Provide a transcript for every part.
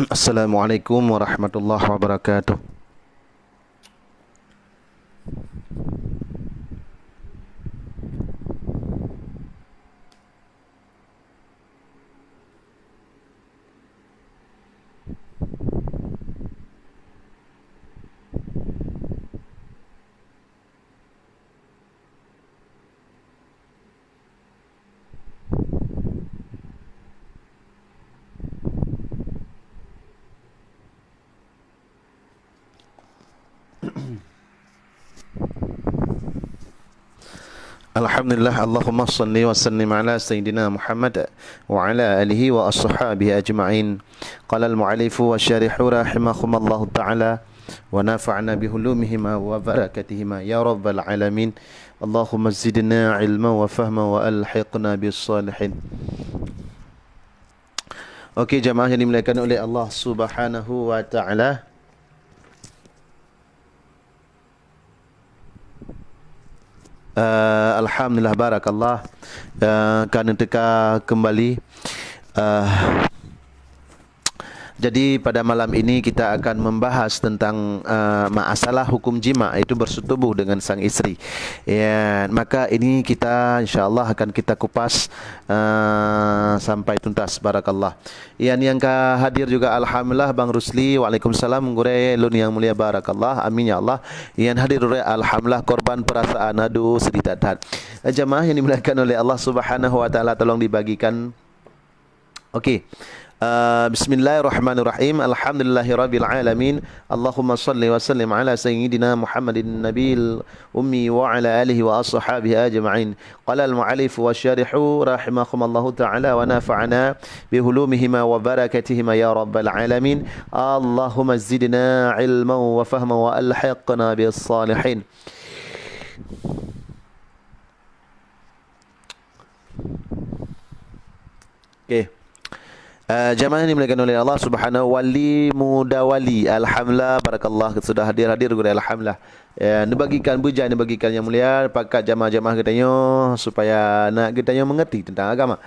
Assalamualaikum warahmatullahi wabarakatuh. Alhamdulillah, Allahumma salli wa sallim ala Sayyidina Muhammad wa ala alihi wa ashabihi ajma'in. Qala al-mu'alifu wa syarihu rahimahumallahu ta'ala wa nafa'na bihulumihima wa barakatihima ya rabbal alamin. Allahumma zidna ilma wa fahma wa alhiqna bis salihin. Okey, jemaah yang dimuliakan oleh Allah Subhanahu wa ta'ala, Alhamdulillah, barakallah, kerana teka kembali. Jadi pada malam ini kita akan membahas tentang masalah hukum jima, iaitu bersetubuh dengan sang isteri. Ya, maka ini kita insya-Allah akan kita kupas sampai tuntas, barakallah. Yang hadir juga alhamdulillah Bang Rusli, waalaikumsalam gure lun yang mulia, barakallah, amin ya Allah. Yang hadir alhamdulillah korban perasaan, aduh sedih taat. Jemaah yang dimuliakan oleh Allah Subhanahu wa taala, tolong dibagikan. Okey. Bismillahirrahmanirrahim. Alhamdulillahirabbil alamin. Allahumma salli wa sallim ala sayyidina Muhammadin nabiyil ummi wa ala alihi wa ashabihi ajma'in. Qala al-mu'allif wa syarihu rahimahumallahu ta'ala wa nafa'ana bihulumihima wa barakatihima ya rabbal alamin. Allahumma zidna ilman wa fahma wa alhiqna bis salihin. Okey. Jamaah ini dimuliakan oleh Allah Subhanahu wali muda wali. Alhamdulillah, barakallah, sudah hadir guna alhamdulillah. Dibagikan bujan, dibagikan yang mulia pakat jamaah-jamaah katanya supaya nak katanya mengerti tentang agama.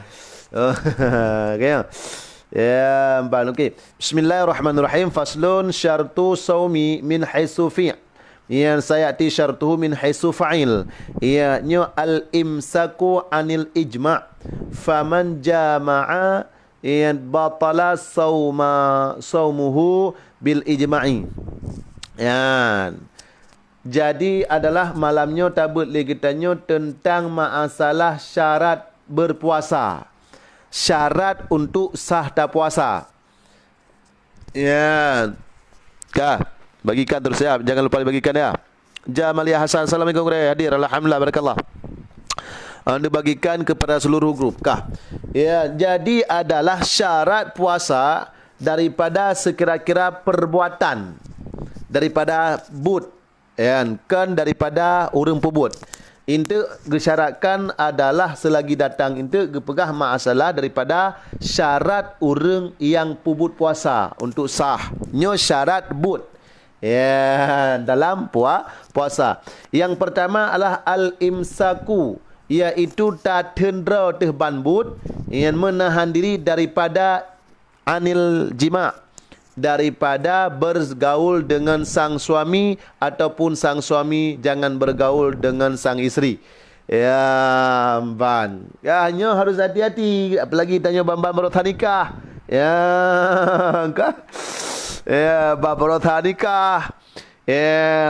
Okey. Ya, okey. Bismillahirrahmanirrahim. Faslun syartu saumi min haitsu fi'. Yang sayati syartuhu min haitsu fa'il. Ianya al-imsaku anil ijma'. Faman jama'a yang batala saumuhu bil ijma'i. Jadi adalah malamnya tabut legitannya tentang masalah syarat berpuasa. Syarat untuk sah tak puasa. Kah? Bagikan terus ya, jangan lupa dibagikan ya. Jamalia Hasan, assalamualaikum hadir, alhamdulillah, barakallah. Anda bagikan kepada seluruh grup kah? Ya, jadi adalah syarat puasa daripada sekira-kira perbuatan, daripada but, kan daripada urang pebut. Itu gesyaratkan adalah selagi datang itu gepegah masalah daripada syarat urang yang pebut puasa untuk sah. Nyo syarat but. Ya, dalam puasa. Yang pertama adalah al-imsaku, iaitu tak tendera terbanbut, yang menahan diri daripada anil jima', daripada bergaul dengan sang suami, ataupun sang suami jangan bergaul dengan sang isteri. Ya, ban. Ya, hanya harus hati-hati, apalagi tanya bamba berotha nikah. Ya, kah? Ya, berotha nikah.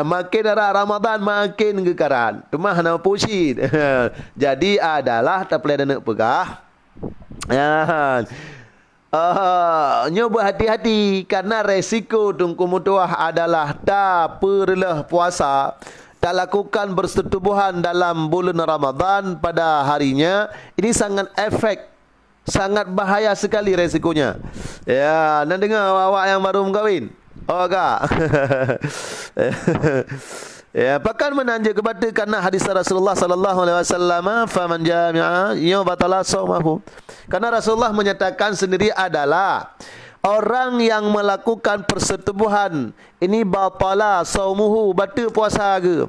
Makin arah Ramadan makin gekaran. Tumah nama pusit. Jadi adalah tak boleh nak pegah. Nyoba hati-hati karena resiko tungku mutuah adalah tak perlah puasa, tak lakukan bersetubuhan dalam bulan Ramadan pada harinya. Ini sangat efek, sangat bahaya sekali resikonya. Ya, nak dengar awak yang baru mengkahwin? Oh kak. Ya, bahkan menanjak kepada karena hadis Rasulullah sallallahu alaihi wasallam, faman jami'a yubatala saumahu. Karena Rasulullah menyatakan sendiri adalah orang yang melakukan persetubuhan ini batala saumuhu, batal puasa ke.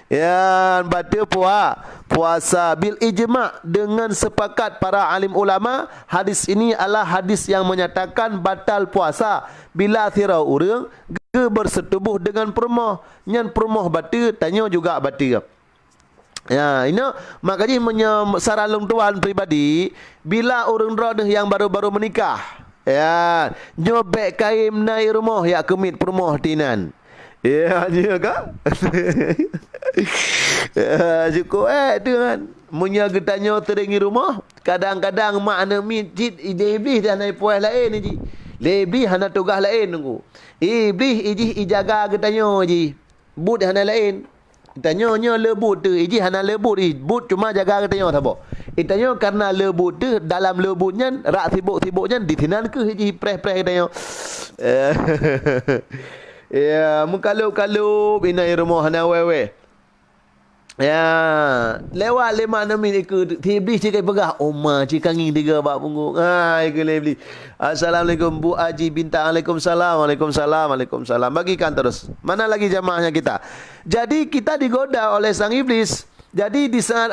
Ya, batal puasa bil ijma' dengan sepakat para alim ulama. Hadis ini adalah hadis yang menyatakan batal puasa bila thira urang ke bersetubuh dengan permoh. Nyan permoh batal, tanya juga batal. Ya, ini makanya saralung tuan pribadi bila orang rodah yang baru-baru menikah, ya, nyobek kain naik rumah ya kemit permoh tinan. Ya, dia kan? Ya, cukup tu kan. Munya getanya teringi rumah, kadang-kadang mak ana masjid iblis dah naik puas lain ni ji. Lebih hana tugas lain tunggu. Iblis iji jaga getanya ji. But hana lain. Tanya lebut tu, iji hana lebut iji. But cuma jaga getanya apa? Tanya karena lebut tu dalam lebutnya rak sibuk-sibuknya ditinan ke iji preh-preh getanya. Ya, mukalup-kalup inai rumah hana wewe. Ya, lewat 5-6 minit ke iblis cakap pegah. Oma cik kanging 3 bab punggung. Ke iblis. Assalamualaikum Bu Haji bintang. Waalaikumsalam. Waalaikumsalam. Bagikan terus. Mana lagi jamaahnya kita? Jadi kita digoda oleh sang iblis. Jadi di saat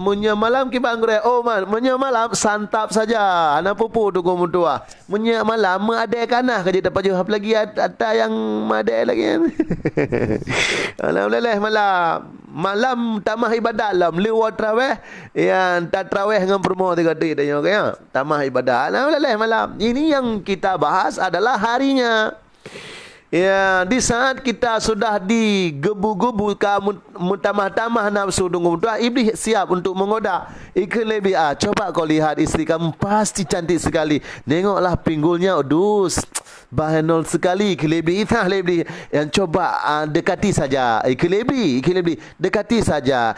munya malam kita anggur munya malam santap saja anak pupu tunggu mutua munya malam ada kanah kerja dapat jawab lagi ada yang ada lagi alhamdulillah malam tamah ibadah lam lewat tarawih yang tak tarawih dengan permoh 3 hari tanya ya tamah ibadah alhamdulillah malam ini yang kita bahas adalah harinya. Ya, di saat kita sudah digebu-gebu mutamah-tamah nafsu tunggu mutua, iblis siap untuk menggoda. Ikan lebih coba kau lihat isteri kamu pasti cantik sekali. Tengoklah pinggulnya, dus bahanol sekali. Kelebih itah lebih yang coba dekati saja. Kelebih dekati saja.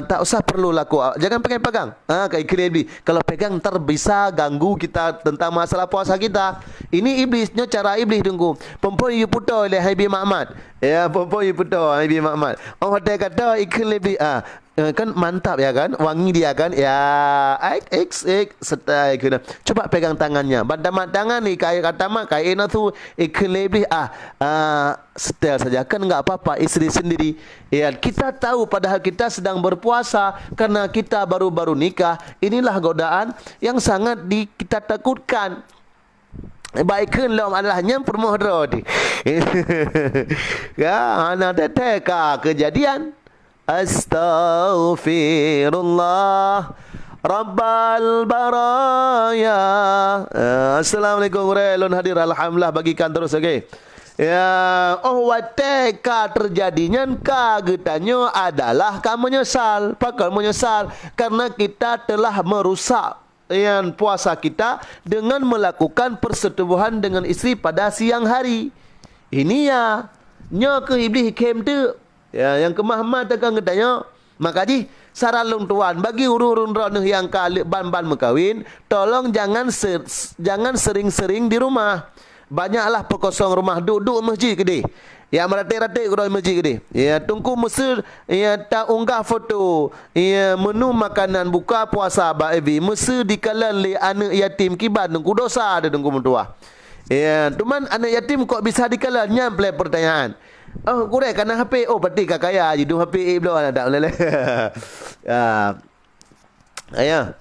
Tak usah perlu laku. Jangan pegang-pegang. Kelebih kalau pegang ntar bisa ganggu kita tentang masalah puasa kita. Ini iblisnya cara iblis tunggu. Perempuan you putar oleh Habib Mahmud. Ya, perempuan you putar Habib Mahmud. Oh, dia kata ikan lebih kan mantap ya kan, wangi dia kan, ya setai kena. Coba pegang tangannya, bantamat tangan ni kayak kata mak kayak tu ikan lebih setel saja kan enggak apa-apa isteri sendiri. Ya, kita tahu padahal kita sedang berpuasa karena kita baru-baru nikah. Inilah godaan yang sangat kita takutkan. Baikkan lom alahnya permoh rodi. Ya, ana teteka kejadian. Astaghfirullah Rabbal baraya. Assalamualaikum relon hadir alhamdulillah bagikan terus okey. Ya, wateka terjadinya kagetannya adalah kamu menyesal. Pakal menyesal karena kita telah merusak yang puasa kita dengan melakukan persetubuhan dengan isteri pada siang hari. Ini ya ke iblis kem tu. Ya, yang kemahmat akan ketanya. Maka ji saralung tuan bagi urun ronuh yang ban-ban mekawin, tolong jangan sering-sering di rumah. Banyaklah pekosong rumah duduk masjid gede. Ya meratik-ratik ke masjid gede. Ya tunggu mesir ya tak unggah foto. Ya menu makanan buka puasa ba evi mesir dikalan le anak yatim kiban tunggu dosa ada tunggu mentua. Ya cuman anak yatim kok bisa dikalan nyample pertanyaan. Oh, kurang karena HP. Oh, berarti kakaya je. Dua HP belum ada. Tak boleh. Ya.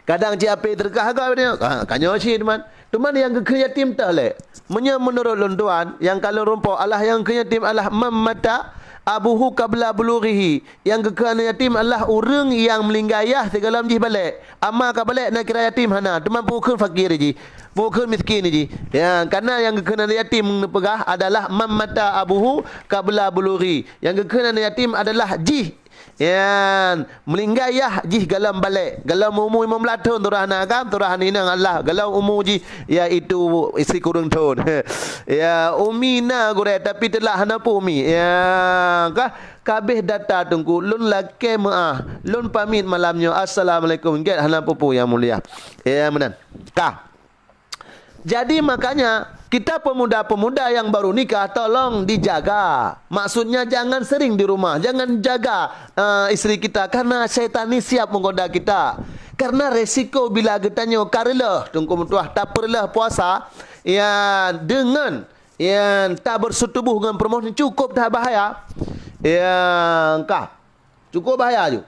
Kadang cik HP terkah agak dia. Kanyo cik teman. Teman yang ke yatim tak leh. Menurut lontuan yang kalau rumpau Allah yang ke yatim Allah mamata abuhu qabla bulughihi. Yang ke anak yatim Allah urang yang melinggayah tegalam jih balik. Amma ka balik nak kira yatim hana. Teman pukul fakir ji. Bukan miskin ni. Ya, karena yang kena yatim pegah adalah mamata abuhu qabla bulughi. Yang kena yatim adalah jih. Ya, melinggayah jih galam balik. Galam umur 15 tahun turahna kan, turahna inang Allah. Galam umur jih iaitu isteri kurang tahun. Ya, umina gore tapi telah hana umi. Ya, kah kabeh data tunggu lun lake maah. Lun pamit malamnya. Assalamualaikum. Get hana pupu yang mulia. Ya, menan. Kah jadi makanya kita pemuda-pemuda yang baru nikah tolong dijaga. Maksudnya jangan sering di rumah, jangan jaga isteri kita karena syaitan ni siap menggoda kita. Karena resiko bila getanya karela tunggu mutuah tak perlah puasa ya dengan yang tak bersetubuh dengan permohonan cukup dah bahaya. Yang kah? Cukup bahaya je.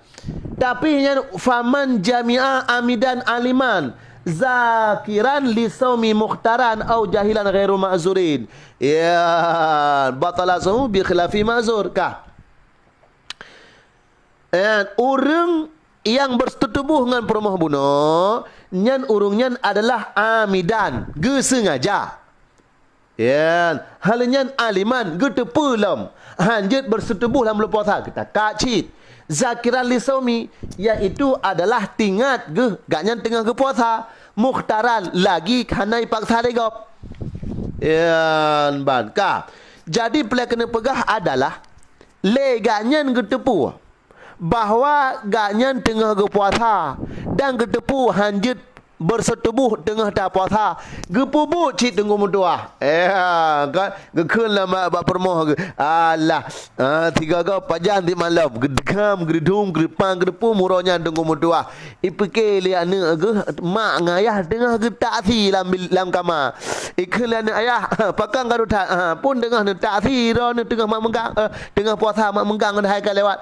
Tapi yang faman jami'a amidan aliman zakiran li saumi mukhtaran au jahilan ghairu ma'zurin. Ya, batala saumu bi khilafi ma'zur kah? Orang yang bersetubuh dengan permohonan bunuh, nyan urungnya adalah amidan, gesengaja. Ya, halnya aliman getepulam, hanjut bersetubuh dalam puasa kita kacit. Zakiran li saumi, iaitu adalah tingat gaknya tengah ke puasa, mukhtaran lagi kanai paksa regop. Ya, bankah. Jadi pelak kena pegah adalah leganya getepu bahawa gaknya tengah ke puasa dan getepu hanjut bersetubuh tengah dah puasa gepubuk cik tunggu mutuah kan gekun lah mak bak permoh ke alah 3 kau pajang di malam gedekam gedung gedepang gedepu muronya tunggu mutuah ipike li anak ke mak ngayah tengah ke taksi lam kamar ikun li anak ayah pakang garu tak pun tengah ni taksi ro ni tengah mak menggang tengah puasa mak menggang dah hai lewat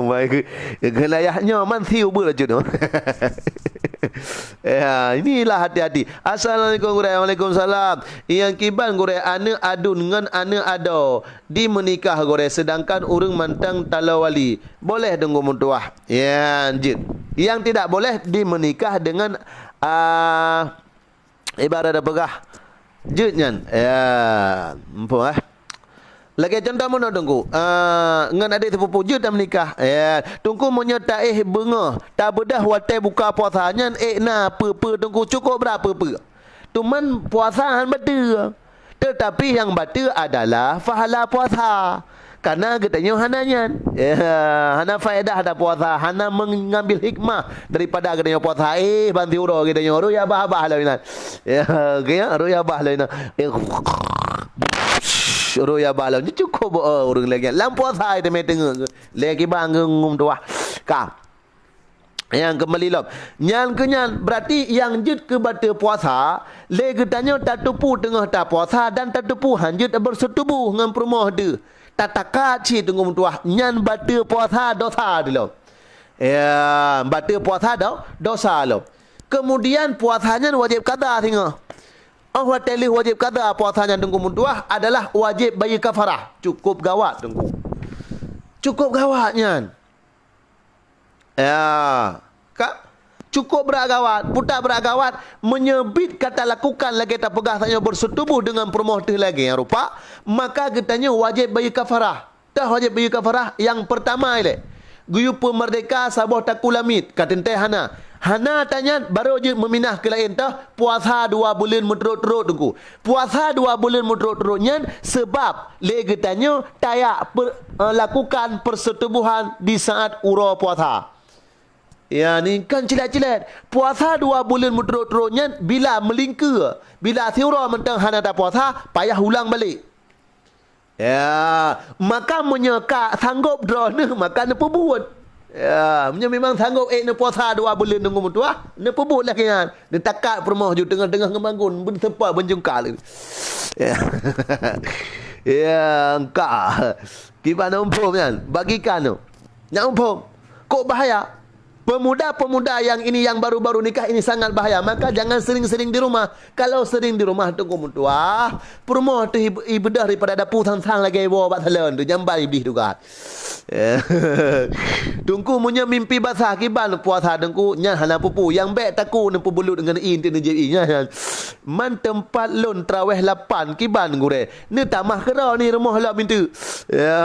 baik ikun ayahnya man siu ber je tu. Ya, inilah hati-hati. Assalamualaikum warahmatullahi wabarakatuh. Yang kiban gore ana adun dengan ana ado di menikah gore sedangkan urang mantang talawali. Boleh tunggu mutuah. Ya, anjir. Yang tidak boleh di menikah dengan ibarat pegah. Jutnya. Ya, empu lagi contoh mana tunggu? Ngan adik sepupu je dah menikah. Ya, tunggu menyertai bunga. Tak bedah watai buka puasanya na apa tunggu cukup berapa apa. Tuman puasaan betul. Tetapi yang betul adalah pahala puasa. Karena katanya hananya. Ya, hana faedah ada puasa, hana mengambil hikmah daripada katanya puasa. Banti uro katanya uro ya bah lah ina. Ya, kaya uro ya bah lah ina. Roya balau ni cukup orang lagi lampu sai te meteng lagi bang ngum doah ka yang kembali lop nyan kenyan berarti yang jut ke bata puasa le getanya tak tupu tengah tak puasa dan tak tupu hanjut bersetubuh dengan permoh de tataka ci tengum tuah nyan bata puasa dosa dulu ya bata puasa dosa lo kemudian puasanya wajib qada tengah Allah telih wajib kata puasanya tunggu mutuah adalah wajib bagi kafarah. Cukup gawat tunggu. Cukup gawatnya. Ya. Kak, cukup beragawat. Putak beragawat. Menyebit kata lakukan lagi tak pegah tanya bersetubuh dengan permoh tu lagi yang rupa. Maka katanya wajib bagi kafarah. Dah wajib bagi kafarah. Yang pertama ini. Guyu pemerdeka sabah takulamit. Kata teh Hana. Hana tanya baru je meminah ke lain tah puasa 2 bulan mutrut-trut tunggu. Puasa 2 bulan mutrut-trutnya sebab legi tanya tayak lakukan persetubuhan di saat ura puasa. Ya ni kan cilat-cilat. Puasa 2 bulan mutrut-trutnya bila melingkar, bila siura mentang hana tak puasa, payah ulang balik. Ya, maka menyeka sanggup drone maka ne pebut. Ya, memang sanggup ne puasa 2 bulan tunggu mutuah, ne pebut lah kan. Ne takat permoh ju tengah-tengah ngebangun ben sepa benjungkal. Ya. Ya, engkau. Gimana umpum kan? Bagikan tu. Nak umpum. Kok bahaya? Pemuda-pemuda yang ini yang baru-baru nikah ini sangat bahaya. Maka jangan sering-sering di rumah. Kalau sering di rumah tunggu mutuah, permoh tu ibadah daripada dapur sang-sang lagi bawa bat talon tu jamban iblis juga. Tunggu punya mimpi basah kiban puasa tunggu nya hana pupu yang baik taku nempu belut dengan in tu je nya. Man tempat lon traweh 8 kiban gure. Ni tamah kera ni rumah lah mintu. Ya.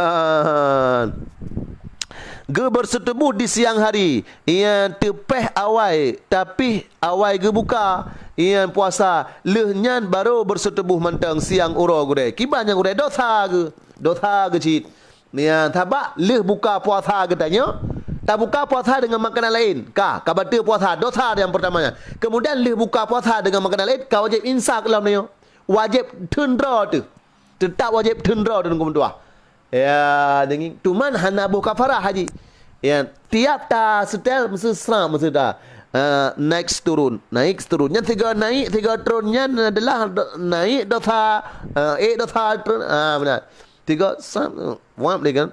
Ge bersetubuh di siang hari. Ia tepeh awai. Tapi awai ge buka. Ia puasa. Lehnyan baru bersetubuh mentang siang uro gure. Kiban yang gure dosa ge. Dosa ge cik. Ia tabak leh buka puasa ge tanya. Tak buka puasa dengan makanan lain. Kah bata puasa. Dosa yang pertamanya. Kemudian leh buka puasa dengan makanan lain. Kau wajib insak dalam ni. Wajib tundra tu. Tetap wajib tundra tu dengan tuah. Ya, dengan tuman hana bu kafarah haji. Ya, tiap ta setel mesti seram mesti dah. Next turun. Yang tiga naik, tiga turunnya adalah naik dosa, dosa turun. Benar. Tiga one dengan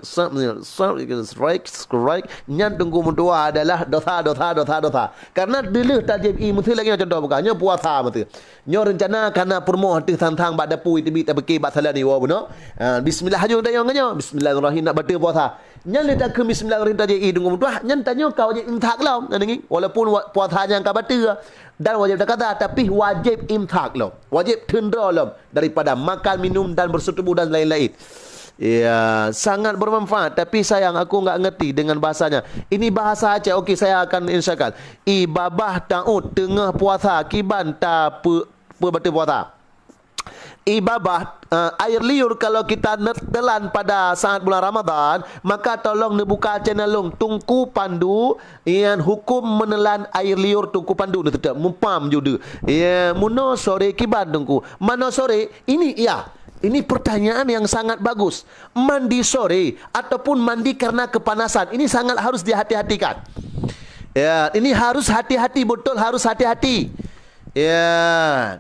strike nyan tunggu mudua adalah dosa. Karena dulu tajib mesti lagi contoh bukannya puasa mesti. Nyo rencana karena permoh hati tantang bak dapu tibi tabeki bak salah ni wa beno. Bismillah hajung tayong nyo. Bismillahirrahmanirrahim nak baca puasa. Nyan le tak ke bismillahirrahmanirrahim tajib tunggu mudua nyan tanya kau wajib imsak lah ngi. Walaupun puasanya kau baca dan wajib tak kata tapi wajib imsak lah. Wajib tundra lah daripada makan minum dan bersetubuh dan lain-lain. Ya, sangat bermanfaat. Tapi sayang aku enggak ngerti dengan bahasanya. Ini bahasa Aceh. Okey, saya akan insyakan. Ibabah ta'ud tengah puasa kiban ta batu puasa. Ibabah air liur kalau kita telan pada saat bulan Ramadan, maka tolong buka channel long Tungku Pandu yang hukum menelan air liur Tungku Pandu ni tetap mumpam juda. Ya, muno sore kiban tungku. Mana sore? Ini ya. Ini pertanyaan yang sangat bagus. Mandi sore ataupun mandi karena kepanasan, ini sangat harus dihati-hatikan. Ya, ini harus hati-hati, betul harus hati-hati. Ya.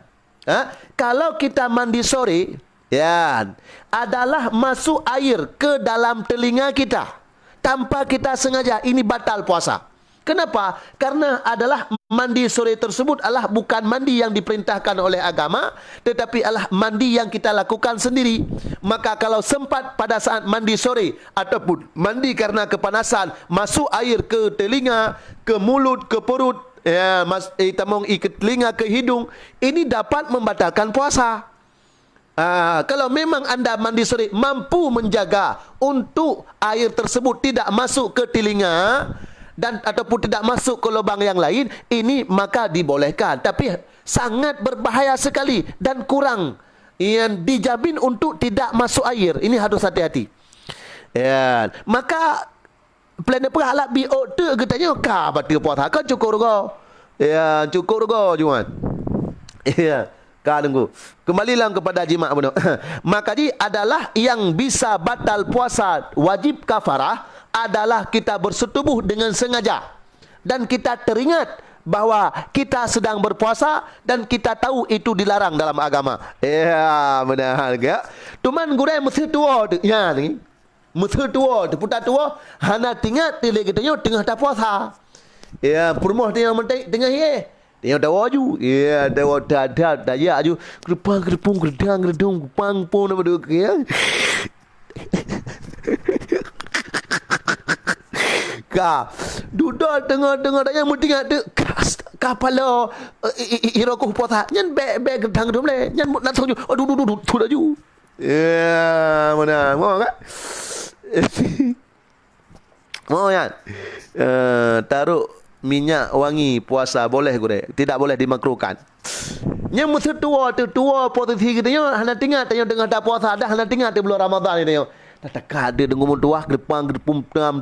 Kalau kita mandi sore, ya, adalah masuk air ke dalam telinga kita tanpa kita sengaja, ini batal puasa. Kenapa? Karena adalah mandi sore tersebut adalah bukan mandi yang diperintahkan oleh agama, tetapi adalah mandi yang kita lakukan sendiri. Maka kalau sempat pada saat mandi sore ataupun mandi karena kepanasan, masuk air ke telinga, ke mulut, ke perut, ya, ke telinga, ke hidung, ini dapat membatalkan puasa. Kalau memang anda mandi sore mampu menjaga untuk air tersebut tidak masuk ke telinga dan ataupun tidak masuk ke lubang yang lain, ini maka dibolehkan. Tapi sangat berbahaya sekali dan kurang yang dijamin untuk tidak masuk air. Ini harus hati-hati. Ya, maka plan apa halak BO tu katanya ka batal puasa kan cukur go. Ya, cukur go juan. Ya, ka tunggu. Kembalilah kepada jima' benar. Maka ji adalah yang bisa batal puasa wajib kafarah adalah kita bersetubuh dengan sengaja dan kita teringat bahwa kita sedang berpuasa dan kita tahu itu dilarang dalam agama. Ya, benar ke? Tuman gurai mesti tua tu. Ya ni. Mesti tua tu putar tua hana tingat tile katanya tengah tak puasa. Ya, permoh dia mentai tengah ye. Dia dah waju. Ya, dah dah ya aju kerepung gedang pang pun apa tu ya. Duduk tengah-tengah dah yang mesti ada kapala irakuh puasa nyan be gedang tu boleh nyan nak tahu aduh tu laju ya mana mau kan mau ya taruh minyak wangi puasa boleh gure tidak boleh dimakruhkan nyan mesti tua posisi kita hana tinggal tanya dengan tak puasa dah hana tinggal di bulan Ramadan ini tak ada dengan mudah gerpung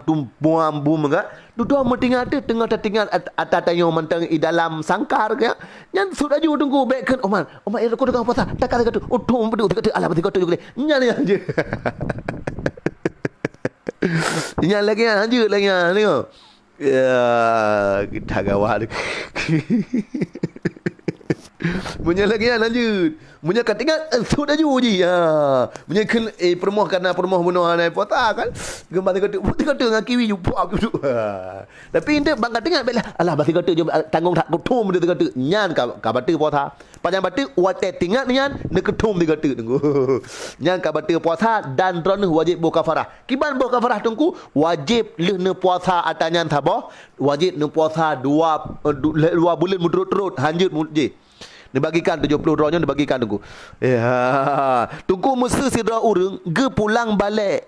tumpuam bum enggak duduk mesti ada tengah tinggal atas tayong mentang di dalam sangkar ke nyan sudah ju tunggu baikkan oman aku dengan puasa tak kata tum bedu kata alah betul kata nyan aja nyan lagi lanjut lagi tengok ya kita gawat punya lagi lanjut punya kat tinggal sudah ju ji punya permoh karena permoh bunuh anai puasa kan gembar kata dengan kiwi ju puak tu tapi inde bang kat tinggal alah basi kata je tanggung tak kutum dia kata nyan ka batu puasa panjang batu wate tinggal nyan ne ketum dia kata tunggu nyan ka batu puasa dan ron wajib bu kafarah kiban bu kafarah tunggu wajib le ne puasa atanyan thabah wajib ne puasa 2 bulan berturut-turut hanjut je dibagikan 70 ronyo dibagikan tunggu. Ya, tunggu mesti sidra urang ge pulang balik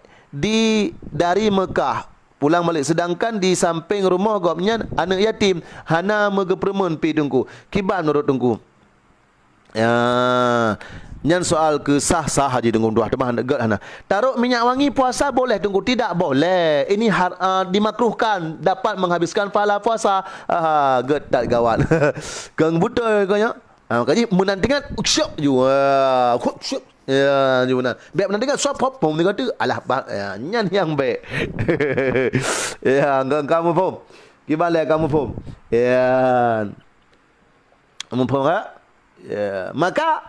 dari Mekah. Pulang balik sedangkan di samping rumah gopnya anak yatim hana megepremen pi tunggu. Kiban nurut tunggu. Ya, nyan soal ke sah haji tunggu dua temah negat hana. Taruh minyak wangi puasa boleh tunggu tidak boleh. Ini dimakruhkan dapat menghabiskan pahala puasa. Get tak gawat. Kang betul kanya. Makanya menantingan syok juga. Syok. Ya, juga. Baik menantingan sop hop pom dia kata alah nyan yang baik. Ya, kamu pom. Gimana kamu faham? Ya. Kamu faham tak? Ya. Maka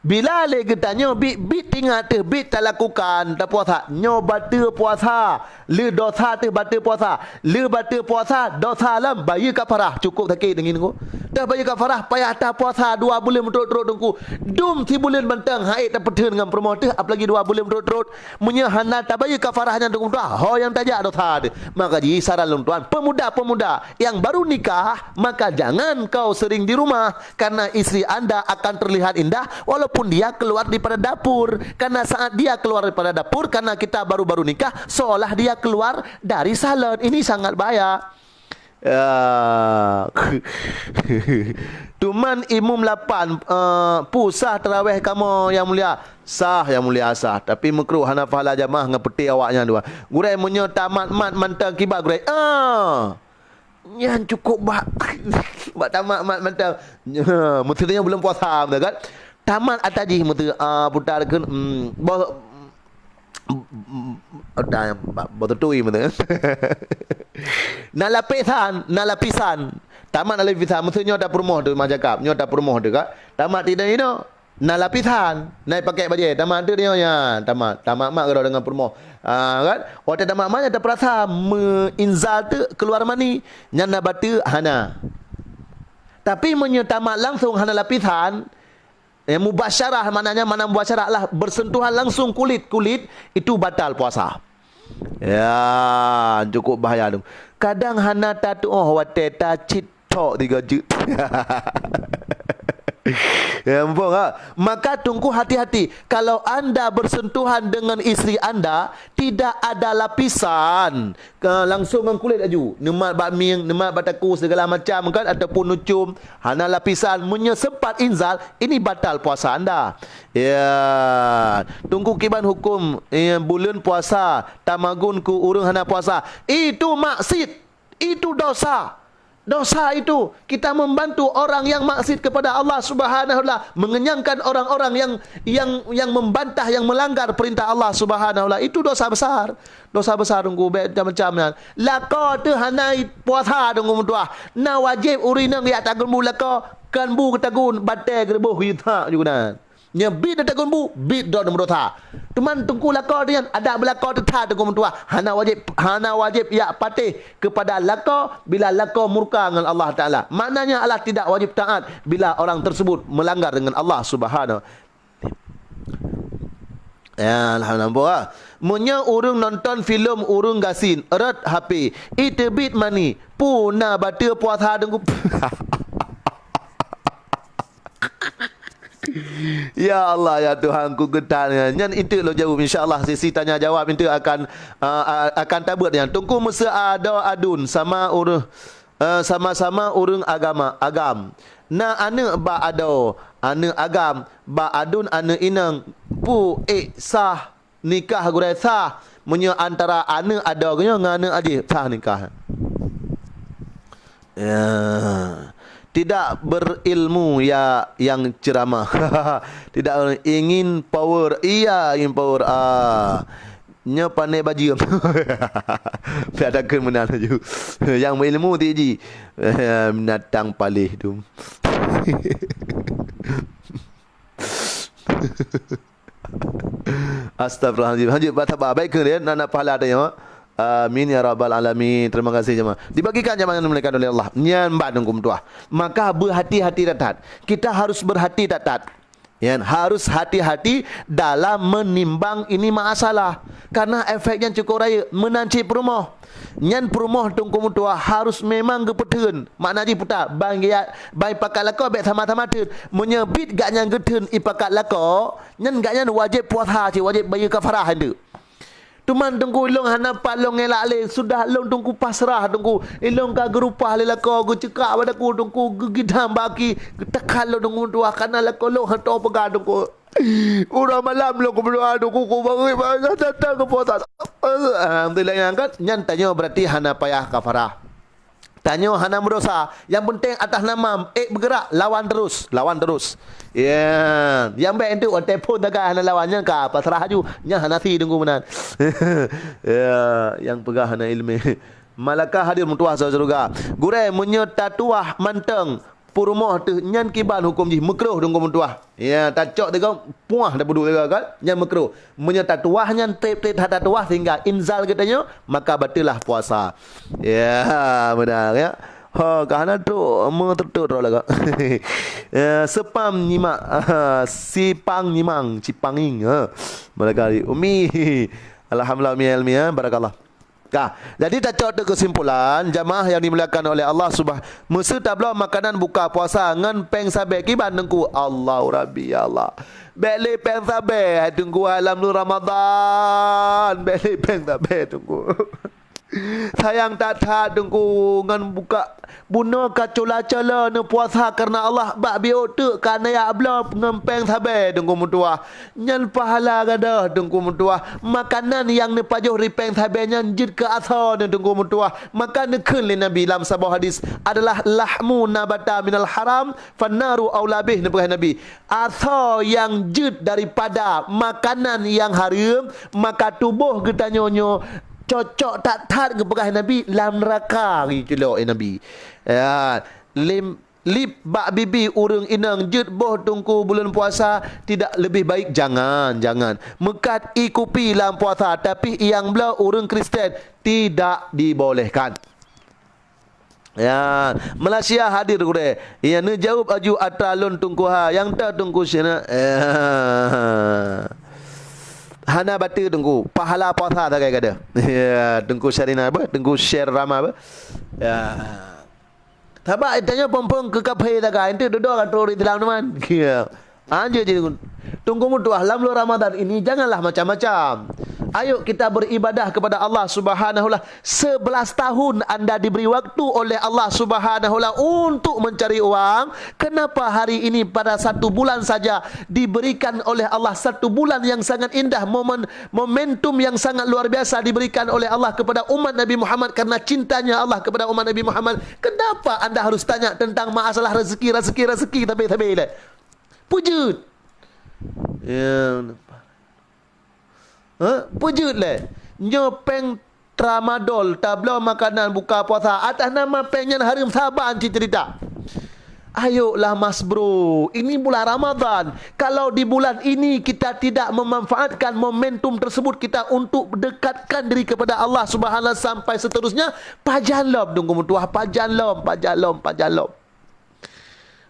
bila lagi tanya bit tinggal tu bit tak lakukan tak puasa nyo batal puasa le dosa tu batal puasa le batal puasa dosa lam bayi kafarah cukup sakit dengan aku dah bayi kafarah payah tak puasa 2 bulan berturut-turut tunggu dum 3 bulan bentang haid tak petun dengan perempuan tu apalagi 2 bulan berturut-turut munya hana tak bayi kafarahnya tunggu dah ho yang tajak dosa tu maka ji saran long tuan pemuda-pemuda yang baru nikah maka jangan kau sering di rumah karena isteri anda akan terlihat indah walaupun dia keluar daripada dapur karena saat dia keluar daripada dapur karena kita baru-baru nikah seolah dia keluar dari salon ini sangat bahaya. Tuman imum 8 pusah tarawih kamu yang mulia sah yang mulia sah tapi makruh hana pahala jamaah ngepeti awaknya dua gurai munyo tamat mat mantang kibar gurai yang cukup bak tamat mat mantang mestinya belum puasa kan tamat ataji mutu putar kan ada betul mutu nalapisan tamat nalapisan mestinya ada perumah tu macam cakap nyo ada perumah tu kan tamat tidak ini nalapisan naik pakai baju tamat tu dia ya tamat mak kalau dengan perumah kan orang tamat mak ada perasa inzal tu keluar mani nyana batu hana tapi menyetamat langsung hana lapisan mubasyarah maknanya mana mubasyarah lah bersentuhan langsung kulit itu batal puasa. Ya, cukup bahaya tu. Kadang hana tatu wateta citok 3 jut. Ya, maka tunggu hati-hati. Kalau anda bersentuhan dengan isteri anda, tidak ada lapisan, langsung dengan kulit aju. Nemat bakming, nemat bataku segala macam kan ataupun nucum, hana lapisan menyesempat inzal, ini batal puasa anda. Ya, tunggu kiban hukum bulan puasa, tamagun ku urung hana puasa. Itu maksiat, itu dosa. Dosa itu kita membantu orang yang maksiat kepada Allah Subhanahu wa taala, mengenyangkan orang-orang yang membantah, yang melanggar perintah Allah Subhanahu wa taala. Itu dosa besar. Dosa besar tunggu macam-macam. Lako tu hanai puasa tunggu mutuah. Na wajib urinang ya tagun bu lako kan bu ketagun batal gerbuh yuta juga. Nya bid tagun bu bid do dosa. Teman tunggu lako dia ada belako tetah tunggu mutuah. Hana wajib ya patih kepada lako bila lako murka dengan Allah Taala. Maknanya Allah tidak wajib taat bila orang tersebut melanggar dengan Allah Subhanahu. Ya, alhamdulillah. Munya urung nonton filem urung gasin, erat HP. Itu bit mani. Puna batal puasa tunggu. Ya Allah ya Tuhan ku getarnya. Nyan itu lo jawab insya-Allah sesi tanya jawab itu akan tabut yang tunggu masa ada adun sama urang sama-sama urang agam. Na ane ba ado ane agam ba adun ane inang pu sah nikah gurai sah munyo antara ane ada gnyo ngane aje sah nikah. Ya. Tidak berilmu ya yang ceramah. Tidak ingin power. Iya ingin power. Nya pandai baju. Ada kemenangan ju. Yang berilmu tiji. Binatang palih tu. Astagfirullahaladzim. Lanjut batabah. Baik ke dia nak pahala tanya. Amin ya rabbal alamin. Terima kasih jemaah. Dibagikan jemaah yang dimuliakan oleh Allah. Nyan badung kumtuah. Maka berhati-hati tatat. Kita harus berhati tatat. Ya, harus hati-hati dalam menimbang ini masalah. Karena efeknya cukup raya menanci perumah. Nyan perumah tung kumtuah harus memang gepetun. Maknanya putar bang ya bai pakat lako bet sama-sama tun. Menyebit gak nyang getun ipakat lako, nyan gak nyan wajib puasa, wajib bayar kafarah hendak. Tuman tunggu ilong hana palong elak le sudah long tunggu pasrah tunggu ilong ka gerupah le lako gu cekak pada ku tunggu gigidam baki tekal lo tunggu tua kana lako lo hato pega tunggu ura malam lo ku berdoa tunggu ku bagi banyak datang ke puasa alhamdulillah yang angkat nyan tanya berarti hana payah kafarah. Tanya hana berdosa. Yang penting atas nama bergerak lawan terus. Ya, yang baik itu telefon daga hana lawannya ka pasrah ju nya hana si tunggu menan. Ya, yang pegah hana ilmu. Malakah hadir mentuah surga. Gure menyerta tuah manteng purmoh tu nyan kiban hukum ji makruh dong mentuah. Ya tacok tega puah dah budu tega kan. Nyan makruh. Menyerta tuah nyan tep-tep hata tuah sehingga inzal katanya maka batilah puasa. Ya benar ya. Ha kahana tu mentertut lah kak. Sepam nyimak sipang nyimang cipanging ha. Malakah umi. Alhamdulillah mi barakallah. Kah. Jadi tak cok kesimpulan jamaah yang dimuliakan oleh Allah mesti tabla makanan buka puasa ngan peng sabe kiban nengku Allah Rabbi ya Allah. Beli peng sabe tunggu alam nur Ramadan. Beli peng sabe tunggu. Sayang tak tunggu ngan buka buno kacula-cala ne puasa karena Allah bak biok tu karena ya abla ngempeng sabe tunggu mutua nyan pahala gadah tunggu mutua makanan yang ne pajuh ripeng sabe nyan jid ke asa ne tunggu mutua maka ne keun le nabi dalam sebuah hadis adalah lahmu nabata minal haram fannaru aulabih ne perhatian nabi asa yang jid daripada makanan yang haram maka tubuh kita nyonyo cocok tak tat ke perah Nabi lam neraka gitu loh Nabi. Ya, lip bak bibi urang inang jut boh tungku bulan puasa tidak lebih baik jangan. Mekat ikupi lam puasa tapi yang belah urang Kristen tidak dibolehkan. Ya, Malaysia hadir gure. Ya ne jawab aju atralun tungku ha yang tak tungku sina. Hana batu tunggu pahala puasa tak kaya ya tunggu syarina apa tunggu share rama apa ya tabak tanya pompong ke kafe tak kaya itu duduk kat tori dalam teman ya anjir jadi tunggu mutuah lam Ramadan ini janganlah macam-macam. Ayo kita beribadah kepada Allah Subhanahu wa taala. 11 tahun anda diberi waktu oleh Allah Subhanahu wa taala untuk mencari uang. Kenapa hari ini pada 1 bulan saja diberikan oleh Allah 1 bulan yang sangat indah, momentum yang sangat luar biasa diberikan oleh Allah kepada umat Nabi Muhammad karena cintanya Allah kepada umat Nabi Muhammad. Kenapa anda harus tanya tentang masalah rezeki tapi pujud. Ya. Pujud le. Nyopeng tramadol tabla makanan buka puasa atas nama pengen harim saban cerita. Ayolah mas bro, ini bulan Ramadan. Kalau di bulan ini kita tidak memanfaatkan momentum tersebut kita untuk dekatkan diri kepada Allah Subhanahu sampai seterusnya, pajalom tunggu mutuah pajalom.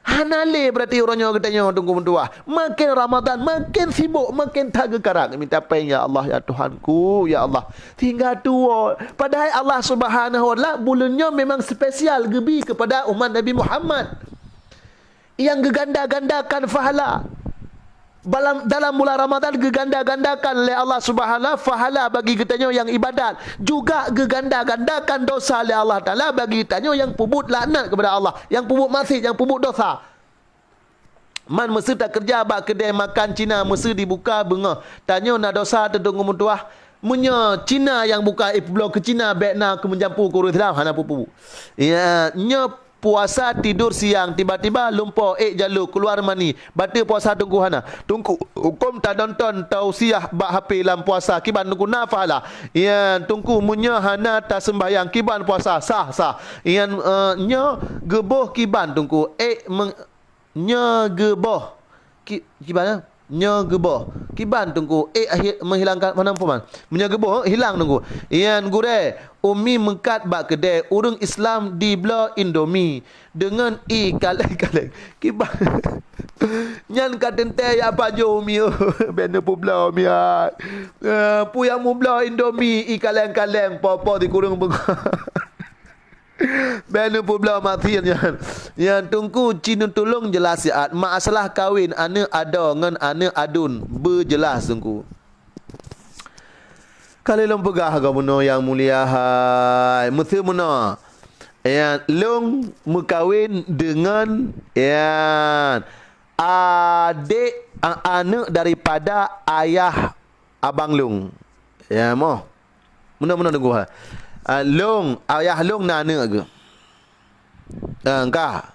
Hanale berarti orangnya katanya tunggu mentua. Makin Ramadan makin sibuk, makin tak gerak minta apa ya Allah ya Tuhanku ya Allah. Tinggal tua. Padahal Allah Subhanahu wa taala bulannya memang spesial gebi kepada umat Nabi Muhammad. Yang geganda-gandakan pahala. Dalam bulan Ramadan geganda-gandakan oleh Allah Subhanahu pahala bagi kitanya yang ibadat, juga geganda-gandakan dosa oleh Allah Taala bagi kitanya yang pubut laknat kepada Allah, yang pubut maksiat, yang pubut dosa. Man mesti tak kerja bak kedai makan Cina mesti dibuka bengah. Tanya nak dosa terdunggu mutuah. Munya Cina yang buka blok ke Cina Vietnam ke menjampu ke Islam hana pupu. Ya, nya puasa tidur siang tiba-tiba lumpur jalur keluar mani batal puasa tunggu hana tunggu hukum tak nonton tausiah bak HP dalam puasa kiban tunggu nafalah ya tunggu munya hana tak sembahyang kiban puasa sah yang nya geboh kiban tunggu nya geboh kiban nya geboh kiban tunggu menghilangkan mana puman nya geboh hilang tunggu yang gure umi mengkat bak kedai urang Islam di belah Indomie dengan kaleng kiban nyan katente ya baju umi benda publa umi pu yang mubla Indomie kaleng popo di kurung benda publa mati yang tunggu Cina tolong jelas ya masalah kahwin ana ada ngan ana adun berjelas tunggu. Kalau long pegah kau muno yang mulia hai mesti muno yang long mekawin dengan yang adik anak daripada ayah abang long ya moh muno tunggu ha long ayah long na anak ke engkah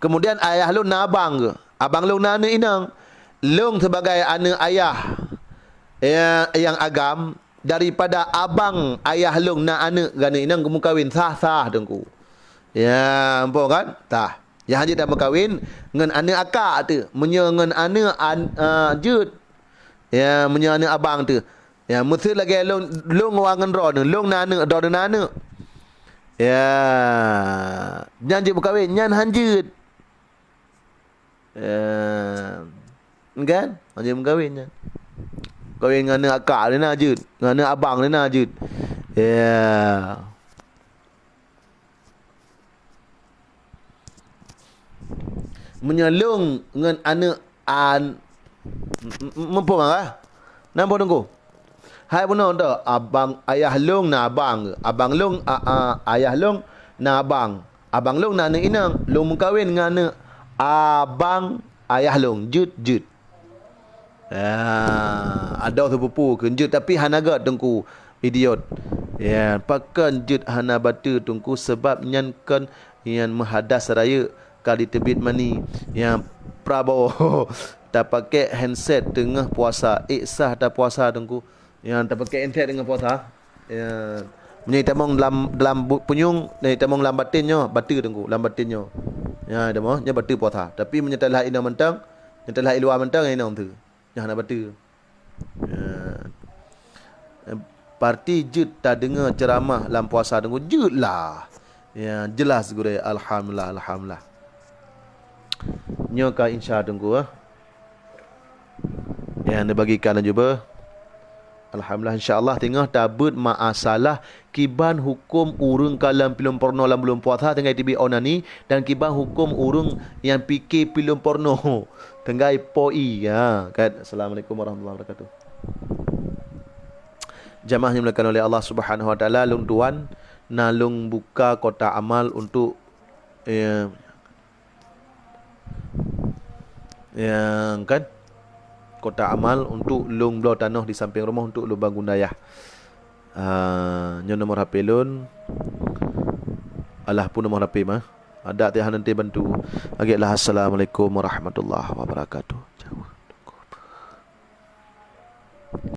kemudian ayah long na abang ke abang long na anak inang long sebagai anak ayah yang agam daripada abang ayah long na anak gana inang kamu kahwin sah dengku. Ya, ampun kan? Tah. Yang haji dah berkahwin ngan anak akak tu, menye ngan anak jut. Ya, menye anak abang tu. Ya, mesti lagi long wangan ro ni, long na anak do na anak. Ya, janji berkahwin nyan hanjut. Ya. Kan? Hanjut berkahwin nyan. Kahwin dengan anak akak dia nak jut, dengan anak abang dia nak jut. Ya. Menyelung dengan anak mampu marah. Nampak tunggu. Hai puno dah abang ayah long na abang ke? Abang long ayah long na abang. Abang long na anak inang, long kahwin dengan anak abang ayah long jut. Ada sepupu kenjut tapi hanaga tungku idiot. Ya, pakan jut hana batu tungku sebab nyankan yang menghadas raya kali tebit mani yang Prabowo tak pakai handset tengah puasa. Sah tak puasa tungku. Yang tak pakai handset tengah puasa. Ya, menyai tamong dalam punyung, ni tamong dalam batinnya, batu tungku, dalam batinnya. Ya, demo nya batu puasa. Tapi menyatalah ina mentang, menyatalah luar mentang ina tu. Yang nak batu. Parti jut tak dengar ceramah dalam puasa tunggu jut lah. Ya, jelas gure alhamdulillah. Nyoka insya tunggu yang dibagikan juga. Alhamdulillah insya-Allah tengah tabut masalah kiban hukum urang kalam film porno dalam bulan puasa tengah tibi onani dan kiban hukum urang yang fikir film porno tengah poi ya kan. Assalamualaikum warahmatullahi wabarakatuh. Jamaah yang dimuliakan oleh Allah Subhanahu wa taala, lung tuan nalung buka kotak amal untuk yang kan kotak amal untuk lung belau tanah di samping rumah untuk lubang gundayah. Nyo nomor HP lun. Alah pun nomor HP mah. Ada tiah nanti bantu. Agaklah assalamualaikum warahmatullahi wabarakatuh.